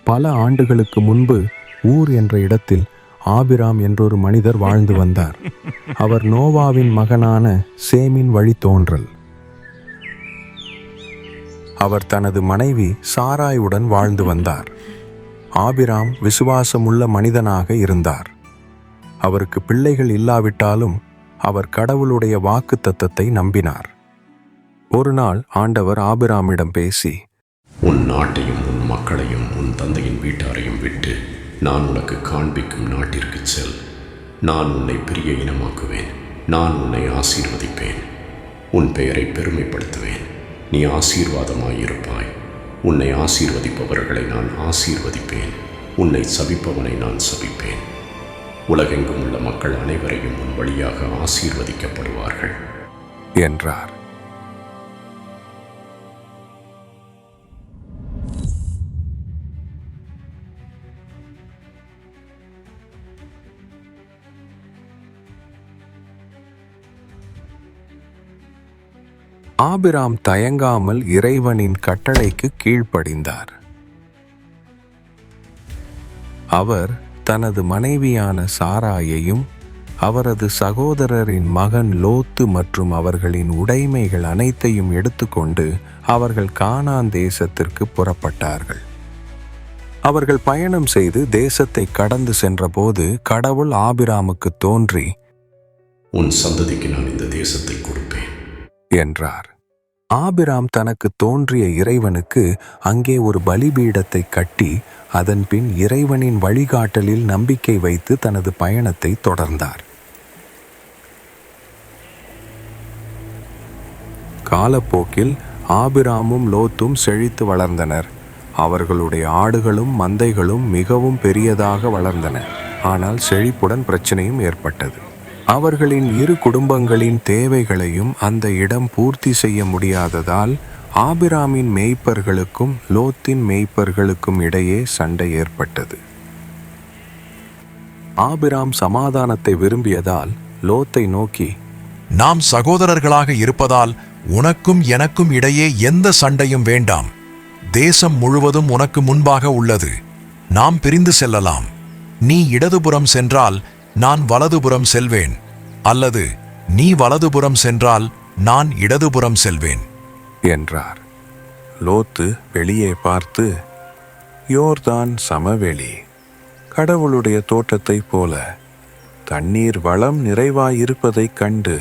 பல ஆண்டுகளுக்கு முன்பு ஊர் என்ற இடத்தில் ஆபிராம் என்றொரு மனிதர் வாழ்ந்து வந்தார். அவர் நோவாவின் மகனான சேமின் வழித்தோன்றல். அவர் தனது மனைவி சாராயுடன் வாழ்ந்து வந்தார். ஆபிராம் விசுவாசமுள்ள மனிதனாக இருந்தார். அவருக்கு பிள்ளைகள் இல்லாவிட்டாலும் அவர் கடவுளுடைய வாக்குத்தத்தத்தை நம்பினார். ஒரு நாள் ஆண்டவர் ஆபிராமிடம் பேசி, உன் நாட்டையும் உன் மக்களையும் உன் தந்தையின் வீட்டாரையும் விட்டு நான் உனக்கு காண்பிக்கும் நாட்டிற்கு செல். நான் உன்னை பெரிய இனமாக்குவேன். நான் உன்னை ஆசீர்வதிப்பேன். உன் பெயரை பெருமைப்படுத்துவேன். நீ ஆசீர்வாதமாயிருப்பாய். உன்னை ஆசீர்வதிப்பவர்களை நான் ஆசீர்வதிப்பேன். உன்னை சபிப்பவனை நான் சபிப்பேன். உலகெங்கும் உள்ள மக்கள் அனைவரையும் உன் வழியாக ஆசீர்வதிக்கப்படுவார்கள் என்றார். ஆபிராம் தயங்காமல் இறைவனின் கட்டளைக்கு கீழ்ப்படிந்தார். அவர் தனது மனைவியான சாராயையும் அவரது சகோதரரின் மகன் லோத்து மற்றும் அவர்களின் உடைமைகள் அனைத்தையும் எடுத்துக்கொண்டு அவர்கள் கானான் தேசத்திற்கு புறப்பட்டார்கள். அவர்கள் பயணம் செய்து தேசத்தை கடந்து சென்றபோது கடவுள் ஆபிராமுக்கு தோன்றி, உன் சந்ததிக்கு நான் இந்த தேசத்தை கொடுப்பேன் என்றார். ஆபிராம் தனக்கு தோன்றிய இறைவனுக்கு அங்கே ஒரு பலிபீடத்தை கட்டி அதன் பின் இறைவனின் வழிகாட்டலில் நம்பிக்கை வைத்து தனது பயணத்தை தொடர்ந்தார். காலப்போக்கில் ஆபிராமும் லோத்தும் செழித்து வளர்ந்தனர். அவர்களுடைய ஆடுகளும் மந்தைகளும் மிகவும் பெரியதாக வளர்ந்தன. ஆனால் செழிப்புடன் பிரச்சனையும் ஏற்பட்டது. அவர்களின் இரு குடும்பங்களின் தேவைகளையும் அந்த இடம் பூர்த்தி செய்ய முடியாததால் ஆபிராமின் மேய்ப்பர்களுக்கும் லோத்தின் மேய்ப்பர்களுக்கும் இடையே சண்டை ஏற்பட்டது. ஆபிராம் சமாதானத்தை விரும்பியதால் லோத்தை நோக்கி, நாம் சகோதரர்களாக இருப்பதால் உனக்கும் எனக்கும் இடையே எந்த சண்டையும் வேண்டாம். தேசம் முழுவதும் உனக்கு முன்பாக உள்ளது. நாம் பிரிந்து செல்லலாம். நீ இடதுபுறம் சென்றால் நான் வலதுபுறம் செல்வேன், அல்லது நீ வலதுபுறம் சென்றால் நான் இடதுபுறம் செல்வேன் என்றார். லோத்து வெளியே பார்த்து, யோர்தான் சமவெளி, கடவுளுடைய தோட்டத்தைப் போல தண்ணீர் வளம் நிறைவாயிருப்பதைக் கண்டு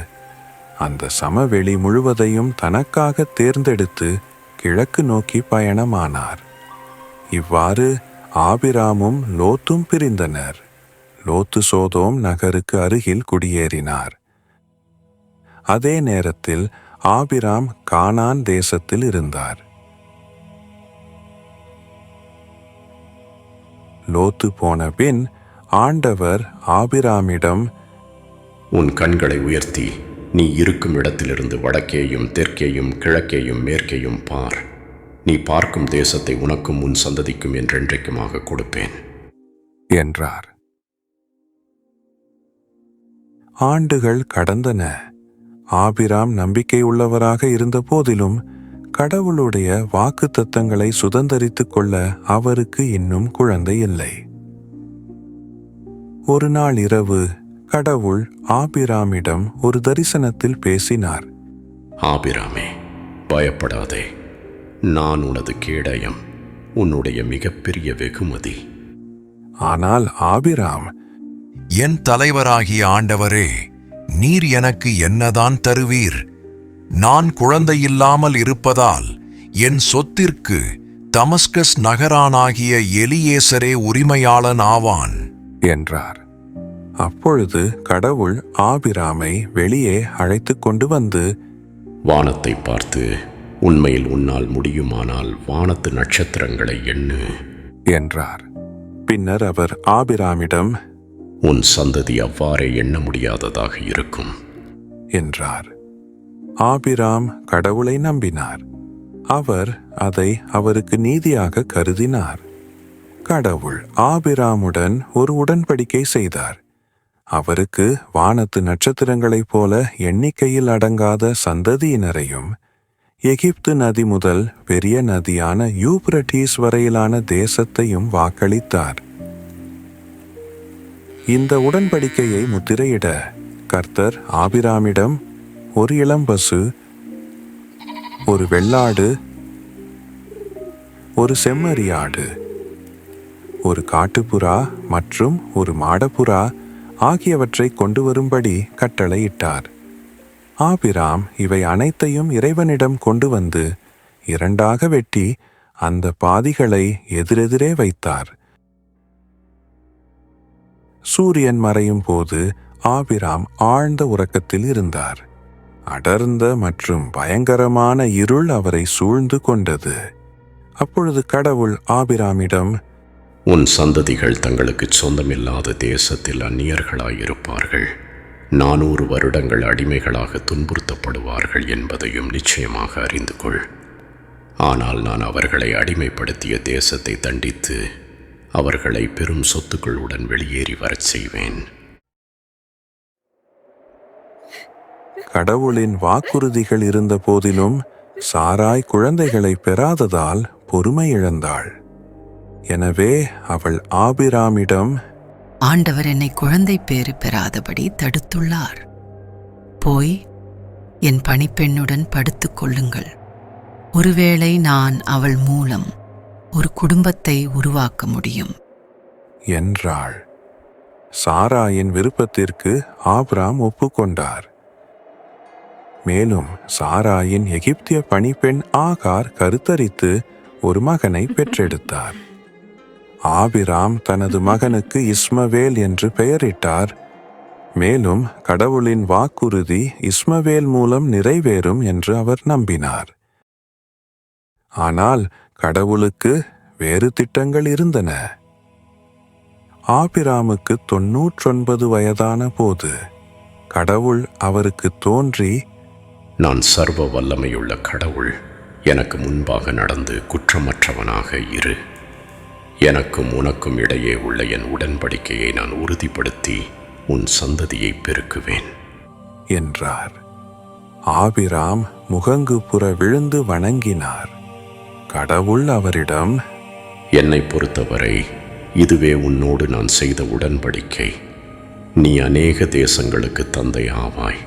அந்த சமவெளி முழுவதையும் தனக்காக தேர்ந்தெடுத்து கிழக்கு நோக்கி பயணமானார். இவ்வாறு ஆபிராமும் லோத்தும் பிரிந்தனர். லோத்து சோதோம் நகருக்கு அருகில் குடியேறினார். அதே நேரத்தில் ஆபிராம் கானான் தேசத்தில் இருந்தார். லோத்து போன பின் ஆண்டவர் ஆபிராமிடம், உன் கண்களை உயர்த்தி நீ இருக்கும் இடத்திலிருந்து வடக்கேயும் தெற்கேயும் கிழக்கேயும் மேற்கேயும் பார். நீ பார்க்கும் தேசத்தை உனக்கும் உன் சந்ததிக்கும் என்றென்றைக்குமாக கொடுப்பேன் என்றார். ஆண்டுகள் கடந்தன. ஆபிராம் நம்பிக்கை உள்ளவராக இருந்த போதிலும் கடவுளுடைய வாக்குத்தத்தங்களை சுதந்தரித்துக் கொள்ள அவருக்கு இன்னும் குழந்தை இல்லை. ஒரு நாள் இரவு கடவுள் ஆபிராமிடம் ஒரு தரிசனத்தில் பேசினார். ஆபிராமே, பயப்படாதே. நான் உனது கேடயம், உன்னுடைய மிகப்பெரிய வெகுமதி. ஆனால் ஆபிராம், என் தலைவராகிய ஆண்டவரே, நீர் எனக்கு என்னதான் தருவீர்? நான் குழந்தையில்லாமல் இருப்பதால் என் சொத்திற்கு தமஸ்கஸ் நகரானாகிய எலியேசரே உரிமையாளன் ஆவான் என்றார். அப்பொழுது கடவுள் ஆபிராமை வெளியே அழைத்து கொண்டு வந்து, வானத்தை பார்த்து உண்மையில் உன்னால் முடியுமானால் வானத்து நட்சத்திரங்களை எண்ணு என்றார். பின்னர் அவர் ஆபிராமிடம், உன் சந்ததி அவ்வாறே எண்ண முடியாததாக இருக்கும் என்றார். ஆபிராம் கடவுளை நம்பினார். அவர் அதை அவருக்கு நீதியாக கருதினார். கடவுள் ஆபிராமுடன் ஒரு உடன்படிக்கை செய்தார். அவருக்கு வானத்து நட்சத்திரங்களைப் போல எண்ணிக்கையில் அடங்காத சந்ததியினரையும் எகிப்து நதி முதல் பெரிய நதியான யூப்ரட்டீஸ் வரையிலான தேசத்தையும் வாக்களித்தார். இந்த உடன்படிக்கையை முத்திரையிட கர்த்தர் ஆபிராமிடம் ஒரு இளம்பசு, ஒரு வெள்ளாடு, ஒரு செம்மறியாடு, ஒரு காட்டுப்புறா மற்றும் ஒரு மாடப்புறா ஆகியவற்றை கொண்டு வரும்படி கட்டளையிட்டார். ஆபிராம் இவை அனைத்தையும் இறைவனிடம் கொண்டு வந்து இரண்டாக வெட்டி அந்த பாதிகளை எதிரெதிரே வைத்தார். சூரியன் மறையும் போது ஆபிராம் ஆழ்ந்த உறக்கத்தில் இருந்தார். அடர்ந்த மற்றும் பயங்கரமான இருள் அவரை சூழ்ந்து கொண்டது. அப்பொழுது கடவுள் ஆபிராமிடம், உன் சந்ததிகள் தங்களுக்கு சொந்தமில்லாத தேசத்தில் அந்நியர்களாயிருப்பார்கள். 400 வருடங்கள் அடிமைகளாக துன்புறுத்தப்படுவார்கள் என்பதையும் நிச்சயமாக அறிந்து கொள். ஆனால் நான் அவர்களை அடிமைப்படுத்திய தேசத்தை தண்டித்து அவர்களை பெரும் சொத்துக்களுடன் வெளியேறி வரச் செய்வேன். கடவுளின் வாக்குறுதிகள் இருந்த போதிலும் சாராய் குழந்தைகளை பெறாததால் பொறுமை இழந்தாள். எனவே அவள் ஆபிராமிடம், ஆண்டவர் என்னை குழந்தை பேறு பெறாதபடி தடுத்துள்ளார். போய் என் பணிப்பெண்ணுடன் படுத்துக் கொள்ளுங்கள். ஒருவேளை நான் அவள் மூலம் ஒரு குடும்பத்தை உருவாக்க முடியும் என்றாள். சாராயின் விருப்பத்திற்கு ஆபிராம் ஒப்புக்கொண்டார். மேலும் சாராயின் எகிப்திய பணிப்பெண் ஆகார் கருத்தரித்து ஒரு மகனை பெற்றெடுத்தார். ஆபிராம் தனது மகனுக்கு இஸ்மவேல் என்று பெயரிட்டார். மேலும் கடவுளின் வாக்குறுதி இஸ்மவேல் மூலம் நிறைவேறும் என்று அவர் நம்பினார். ஆனால் கடவுளுக்கு வேறு திட்டங்கள் இருந்தன. ஆபிராமுக்கு 99 வயதான போது கடவுள் அவருக்கு தோன்றி, நான் சர்வ வல்லமையுள்ள கடவுள். எனக்கு முன்பாக நடந்து குற்றமற்றவனாக இரு. எனக்கும் உனக்கும் இடையே உள்ள என் உடன்படிக்கையை நான் உறுதிப்படுத்தி உன் சந்ததியை பெருக்குவேன் என்றார். ஆபிராம் முகங்குப்புற விழுந்து வணங்கினார். கடவுள் அவரிடம், என்னை பொறுத்தவரை இதுவே உன்னோடு நான் செய்த உடன்படிக்கை. நீ அநேக தேசங்களுக்கு தந்தை ஆவாய்.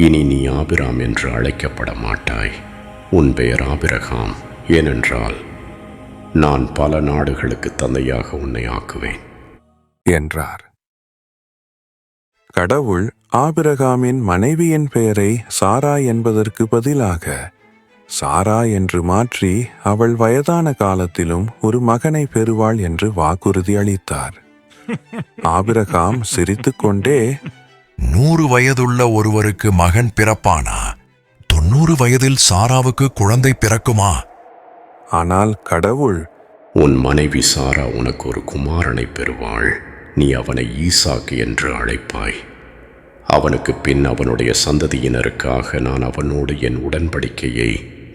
இனி நீ ஆபிராம் என்று அழைக்கப்பட மாட்டாய். உன் பெயர் ஆபிரகாம், ஏனென்றால் நான் பல நாடுகளுக்கு தந்தையாக உன்னை ஆக்குவேன் என்றார். கடவுள் ஆபிரகாமின் மனைவியின் பெயரை சாரா என்பதற்கு பதிலாக சாரா என்று மாற்றி அவள் வயதான காலத்திலும் ஒரு மகனை பெறுவாள் என்று வாக்குறுதி அளித்தார். ஆபிரகாம் சிரித்துக்கொண்டே, 100 வயதுள்ள ஒருவருக்கு மகன் பிறப்பானா? 90 வயதில் சாராவுக்கு குழந்தை பிறக்குமா? ஆனால் கடவுள், உன் மனைவி சாரா உனக்கு ஒரு குமாரனை பெறுவாள். நீ அவனை ஈசாக்கு என்று அழைப்பாய். அவனுக்கு பின் அவனுடைய சந்ததியினருக்காக நான் அவனோடு என் உடன்படிக்கையை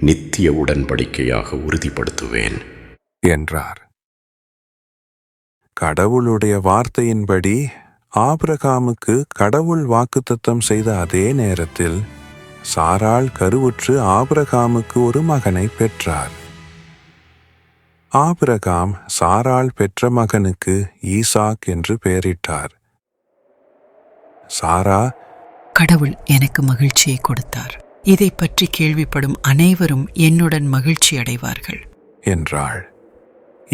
நித்திய உடன்படிக்கையாக உறுதிப்படுத்துவேன் என்றார். கடவுளுடைய வார்த்தையின்படி ஆபிரகாமுக்கு கடவுள் வாக்குத்தத்தம் செய்த அதே நேரத்தில் சாராள் கருவுற்று ஆபிரகாமுக்கு ஒரு மகனை பெற்றார். ஆபிரகாம் சாராள் பெற்ற மகனுக்கு ஈசாக் என்று பெயரிட்டார். சாரா, கடவுள் எனக்கு மகிழ்ச்சியை கொடுத்தார். இதை பற்றி கேள்விப்படும் அனைவரும் என்னுடன் மகிழ்ச்சி அடைவார்கள் என்றாள்.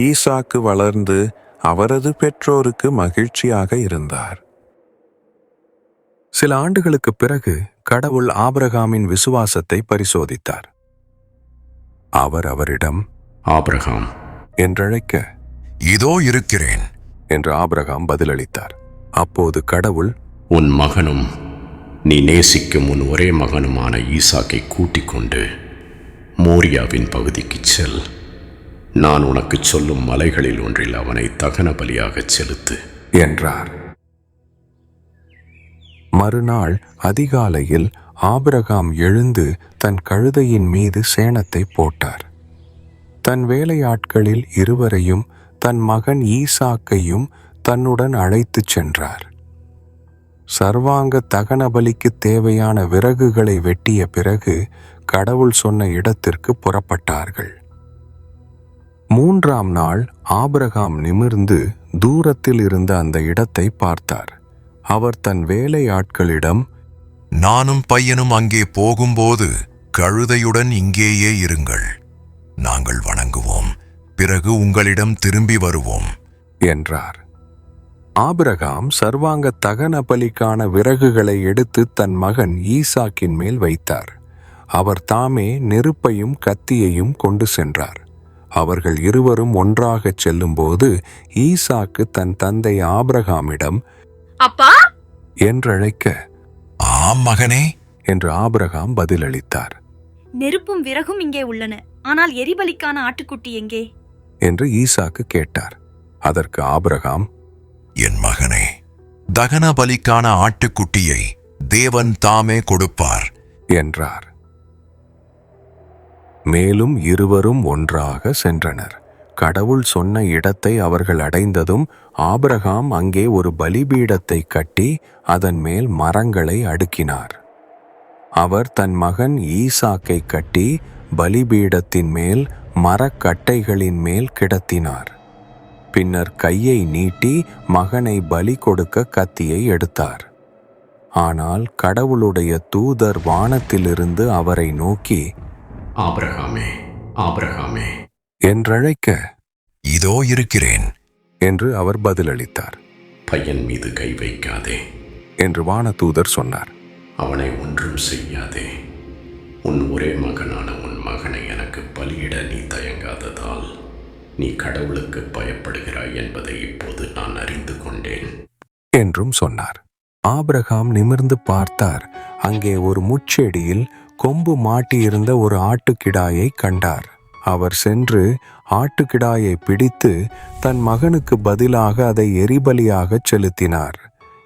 ஈசாக்கு வளர்ந்து அவரது பெற்றோருக்கு மகிழ்ச்சியாக இருந்தார். சில ஆண்டுகளுக்குப் பிறகு கடவுள் ஆபிரகாமின் விசுவாசத்தை பரிசோதித்தார். அவர் அவரிடம், ஆபிரகாம் என்றழைக்க, இதோ இருக்கிறேன் என்று ஆபிரகாம் பதிலளித்தார். அப்போது கடவுள், உன் மகனும் நீ நேசிக்கும் உன் ஒரே மகனுமான ஈசாக்கை கூட்டிக் கொண்டு மோரியாவின் பகுதிக்குச் செல். நான் உனக்கு சொல்லும் மலைகளில் ஒன்றில் அவனை தகன பலியாகச் செலுத்து என்றார். மறுநாள் அதிகாலையில் ஆபிரகாம் எழுந்து தன் கழுதையின் மீது சேணத்தை போட்டார். தன் வேலையாட்களில் 2 தன் மகன் ஈசாக்கையும் தன்னுடன் அழைத்துச் சென்றார். சர்வாங்க தகன பலிக்கு தேவையான விறகுகளை வெட்டிய பிறகு கடவுள் சொன்ன இடத்திற்கு புறப்பட்டார்கள். 3ஆம் நாள் ஆபிரகாம் நிமிர்ந்து தூரத்தில் இருந்த அந்த இடத்தை பார்த்தார். அவர் தன் வேலையாட்களிடம், நானும் பையனும் அங்கே போகும்போது கழுதையுடன் இங்கேயே இருங்கள். நாங்கள் வணங்குவோம், பிறகு உங்களிடம் திரும்பி வருவோம் என்றார். ஆபிரகாம் சர்வாங்க தகன பலிக்கான விறகுகளை எடுத்து தன் மகன் ஈசாக்கின் மேல் வைத்தார். அவர் தாமே நெருப்பையும் கத்தியையும் கொண்டு சென்றார். அவர்கள் இருவரும் ஒன்றாகச் செல்லும்போது ஈசாக்கு தன் தந்தை ஆபிரகாமிடம், அப்பா என்றழைக்க, ஆம் மகனே என்று ஆபிரகாம் பதிலளித்தார். நெருப்பும் விறகும் இங்கே உள்ளன, ஆனால் எரிபலிக்கான ஆட்டுக்குட்டி எங்கே என்று ஈசாக்கு கேட்டார். அதற்கு ஆபிரகாம், என் மகனே, தகன பலிக்கான ஆட்டுக்குட்டியை தேவன் தாமே கொடுப்பார் என்றார். மேலும் இருவரும் ஒன்றாக சென்றனர். கடவுள் சொன்ன இடத்தை அவர்கள் அடைந்ததும் ஆபிரகாம் அங்கே ஒரு பலிபீடத்தை கட்டி அதன் மேல் மரங்களை அடுக்கினார். அவர் தன் மகன் ஈசாக்கை கட்டி பலிபீடத்தின் மேல் மரக்கட்டைகளின் மேல் கிடத்தினார். பின்னர் கையை நீட்டி மகனை பலி கொடுக்க கத்தியை எடுத்தார். ஆனால் கடவுளுடைய தூதர் வானத்திலிருந்து அவரை நோக்கி, ஆபிரகாமே, ஆபிரகாமே என்றழைக்க, இதோ இருக்கிறேன் என்று அவர் பதிலளித்தார். பையன் மீது கை வைக்காதே, என்று வானதூதர் சொன்னார். அவனை ஒன்றும் செய்யாதே. உன் ஒரே மகனான உன் மகனை எனக்கு பலியிட நீ தயங்காததால் நீ கடவுளுக்கு பயப்படுகிறாய் என்பதை இப்போது நான் அறிந்து கொண்டேன் என்றும் சொன்னார். ஆபிரகாம் நிமிர்ந்து பார்த்தார். அங்கே ஒரு முட்செடியில் கொம்பு மாட்டியிருந்த ஒரு ஆட்டுக்கிடாயை கண்டார். அவர் சென்று ஆட்டுக்கிடாயை பிடித்து தன் மகனுக்கு பதிலாக அதை எரிபலியாகச் செலுத்தினார்.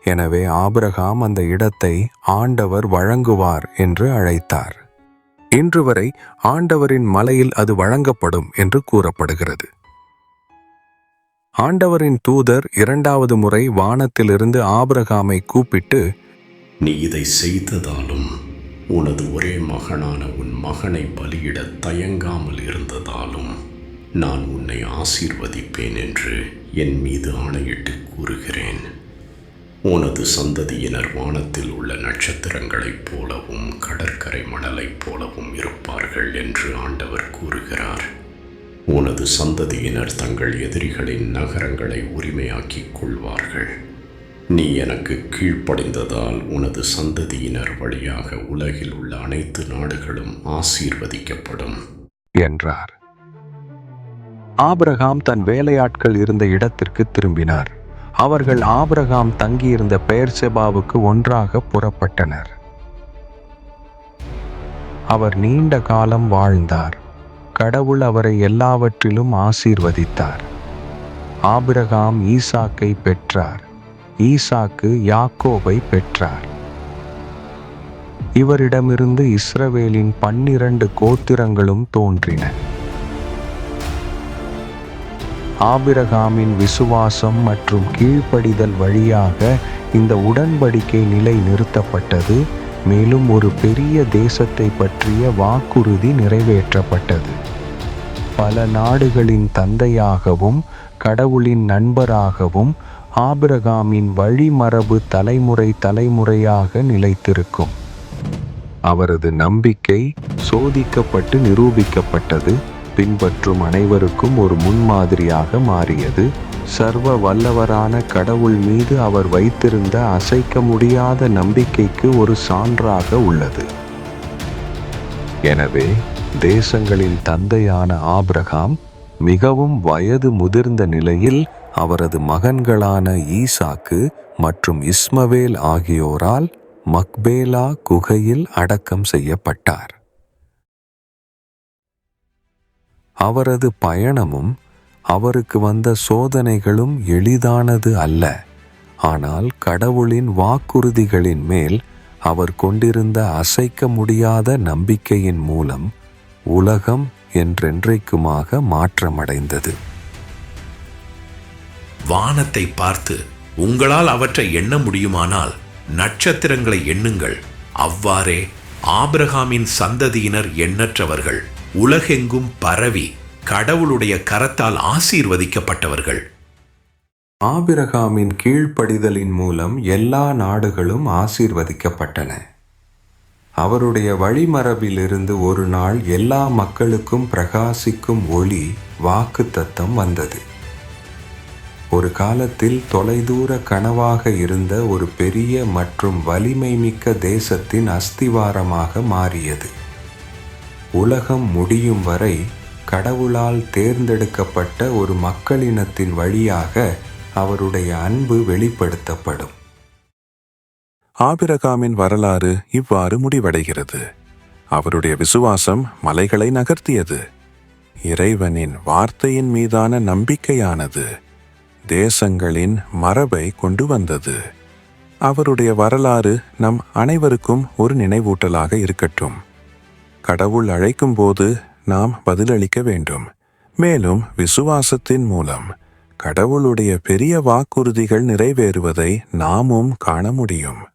எனவே ஆபிரகாம் அந்த இடத்தை ஆண்டவர் வழங்குவார் என்று அழைத்தார். இன்று வரை ஆண்டவரின் மலையில் அது வழங்கப்படும் என்று கூறப்படுகிறது. ஆண்டவரின் தூதர் 2வது முறை வானத்திலிருந்து ஆபிரகாமை கூப்பிட்டு, நீ இதை செய்ததாலும் உனது ஒரே மகனான உன் மகனை பலியிட தயங்காமல் இருந்ததாலும் நான் உன்னை ஆசீர்வதிப்பேன் என்று என் மீது ஆணையிட்டு கூறுகிறேன். உனது சந்ததியினர் வானத்தில் உள்ள நட்சத்திரங்களைப் போலவும் கடற்கரை மணலைப் போலவும் இருப்பார்கள் என்று ஆண்டவர் கூறுகிறார். உனது சந்ததியினர் தங்கள் எதிரிகளின் நகரங்களை உரிமையாக்கிக் கொள்வார்கள். நீ எனக்கு கீழ்ப்படிந்ததால் உனது சந்ததியினர் வழியாக உலகில் உள்ள அனைத்து நாடுகளும் ஆசீர்வதிக்கப்படும் என்றார். ஆபிரகாம் தன் வேலையாட்கள் இருந்த இடத்திற்கு திரும்பினார். அவர்கள் ஆபிரகாம் தங்கியிருந்த பெயர்செபாவுக்கு ஒன்றாக புறப்பட்டனர். அவர் நீண்ட காலம் வாழ்ந்தார். கடவுள் அவரை எல்லாவற்றிலும் ஆசீர்வதித்தார். ஆபிரகாம் ஈசாக்கை பெற்றார். ஈசாக்கு யாக்கோபை பெற்றார். இவரிடமிருந்து இஸ்ரவேலின் 12 கோத்திரங்களும் தோன்றின. ஆபிரகாமின் விசுவாசம் மற்றும் கீழ்ப்படிதல் வழியாக இந்த உடன்படிக்கை நிலை நிறுத்தப்பட்டது. மேலும் ஒரு பெரிய தேசத்தை பற்றிய வாக்குறுதி நிறைவேற்றப்பட்டது. பல நாடுகளின் தந்தையாகவும் கடவுளின் நண்பராகவும் ஆபிரகாமின் வழிமரபு தலைமுறையாக நிலைத்திருக்கும். அவரது நம்பிக்கை சோதிக்கப்பட்டு நிரூபிக்கப்பட்டது. பின்பற்றும் அனைவருக்கும் ஒரு முன்மாதிரியாக மாறியது. சர்வ வல்லவரான கடவுள் மீது அவர் வைத்திருந்த அசைக்க முடியாத நம்பிக்கைக்கு ஒரு சான்றாக உள்ளது. எனவே தேசங்களின் தந்தையான ஆபிரகாம் மிகவும் வயது முதிர்ந்த நிலையில் அவரது மகன்களான ஈசாக்கு மற்றும் இஸ்மவேல் ஆகியோரால் மக்பேலா குகையில் அடக்கம் செய்யப்பட்டார். அவரது பயணமும் அவருக்கு வந்த சோதனைகளும் எளிதானது அல்ல. ஆனால் கடவுளின் வாக்குறுதிகளின் மேல் அவர் கொண்டிருந்த அசைக்க முடியாத நம்பிக்கையின் மூலம் உலகம் என்றென்றைக்குமாக மாற்றமடைந்தது. வானத்தை பார்த்து உங்களால் அவற்றை எண்ண முடியுமானால் நட்சத்திரங்களை எண்ணுங்கள். அவ்வாறே ஆபிரகாமின் சந்ததியினர் எண்ணற்றவர்கள், உலகெங்கும் பரவி கடவுளுடைய கரத்தால் ஆசீர்வதிக்கப்பட்டவர்கள். ஆபிரகாமின் கீழ்ப்படிதலின் மூலம் எல்லா நாடுகளும் ஆசீர்வதிக்கப்பட்டன. அவருடைய வழிமரபிலிருந்து ஒரு நாள் எல்லா மக்களுக்கும் பிரகாசிக்கும் ஒளி வாக்குத்தத்தம் வந்தது. ஒரு காலத்தில் தொலைதூர கனவாக இருந்த ஒரு பெரிய மற்றும் வலிமை மிக்க தேசத்தின் அஸ்திவாரமாக மாறியது. உலகம் முடியும் வரை கடவுளால் தேர்ந்தெடுக்கப்பட்ட ஒரு மக்களினத்தின் வழியாக அவருடைய அன்பு வெளிப்படுத்தப்படும். ஆபிரகாமின் வரலாறு இவ்வாறு முடிவடைகிறது. அவருடைய விசுவாசம் மலைகளை நகர்த்தியது. இறைவனின் வார்த்தையின் மீதான நம்பிக்கையானது தேசங்களின் மரபை கொண்டு வந்தது. அவருடைய வரலாறு நம் அனைவருக்கும் ஒரு நினைவூட்டலாக இருக்கட்டும். கடவுள் அழைக்கும் போது நாம் பதிலளிக்க வேண்டும். மேலும் விசுவாசத்தின் மூலம் கடவுளுடைய பெரிய வாக்குறுதிகள் நிறைவேறுவதை நாமும் காண முடியும்.